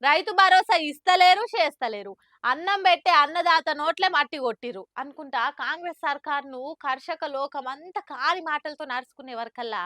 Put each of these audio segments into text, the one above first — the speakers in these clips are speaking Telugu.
రైతు భరోసా ఇస్తలేరు, చేస్తలేరు. అన్నం బెట్టే అన్నదాత నోట్లే మట్టి కొట్టిర్రు. అనుకుంటా కాంగ్రెస్ సర్కార్‌ను కర్షక లోకమంతా కాలి మాటలతో నడుచుకునే వరకల్లా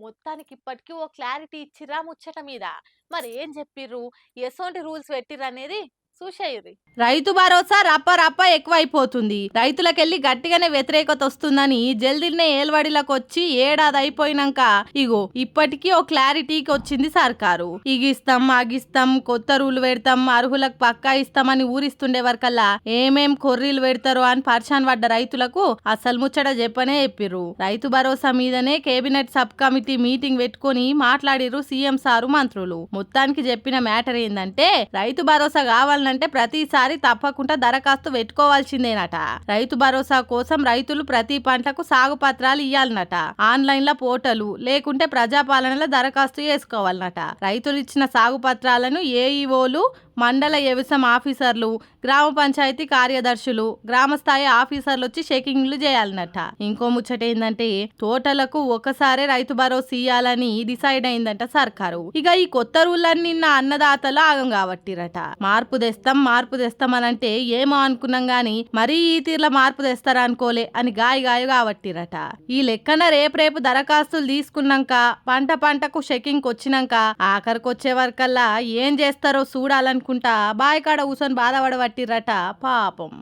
మొత్తానికి ఇప్పటికి ఓ క్లారిటీ ఇచ్చిర్రా ముచ్చట మీద. మరి ఏం జెప్పిర్రు? ఎసొంటి రూల్స్ పెట్టిర్రనేది చూసేయుర్రి. రైతు భరోసా రప్ప రప్ప ఎక్కువైపోతుంది. రైతులకెళ్ళి గట్టిగానే వ్యతిరేకత వస్తుందని జల్దినే ఏల్వడిలకు వచ్చి ఏడాది అయిపోయినాక ఇగో ఇప్పటికీ ఓ క్లారిటీకి వచ్చింది సర్కారు. ఇగిస్తాం అగిస్తాం కొత్త రూల్ పెడతాం అర్హులకు పక్కా ఇస్తామని ఊరిస్తుండే వరకల్లా ఏమేం కొర్రీలు పెడతారో అని పరిశాన్ పడ్డ రైతులకు అసలు ముచ్చట చెప్పనే చెప్పిర్రు. రైతు భరోసా మీదనే కేబినెట్ సబ్ కమిటీ మీటింగ్ పెట్టుకొని మాట్లాడిర్రు సీఎం సారు మంత్రులు. మొత్తానికి చెప్పిన మ్యాటర్ ఏందంటే రైతు భరోసా కావాలంటే ప్రతిసారి తప్పకుండా దరఖాస్తు పెట్టుకోవాల్సిందేనట. రైతు భరోసా కోసం రైతులు ప్రతి పంటకు సాగు పత్రాలు ఇయ్యాలనట. ఆన్లైన్ లో పోర్టలు లేకుంటే ప్రజాపాలనలో దరఖాస్తు చేసుకోవాలనట. రైతులు ఇచ్చిన సాగు పత్రాలను ఏఈఓలు, మండల వ్యవసాయ ఆఫీసర్లు, గ్రామ పంచాయతీ కార్యదర్శులు, గ్రామ స్థాయి ఆఫీసర్లు వచ్చి చెకింగ్లు చేయాలన్నట. ఇంకో ముచ్చట ఏందంటే తోటలకు ఒకసారి రైతు భరోసా ఇయ్యాలని డిసైడ్ అయిందంట సర్కారు. ఇక ఈ కొత్త రూళ్ళని నిన్న అన్నదాతలు ఆగం కాబట్టిరట. మార్పు తెస్తాం అని అంటే ఏమో అనుకున్నాం గాని మరీ ఈ తీర్ల మార్పు తెస్తారా అనుకోలే అని గాయ కాబట్టిరట. ఈ లెక్కన రేపు దరఖాస్తులు తీసుకున్నాక పంటకు చెకింగ్ వచ్చినాక ఆఖరికి వచ్చే వరకల్లా ఏం చేస్తారో చూడాలనుకుంటా బాయికాడ కూసొని బాధపడబట్టిరట పాపం.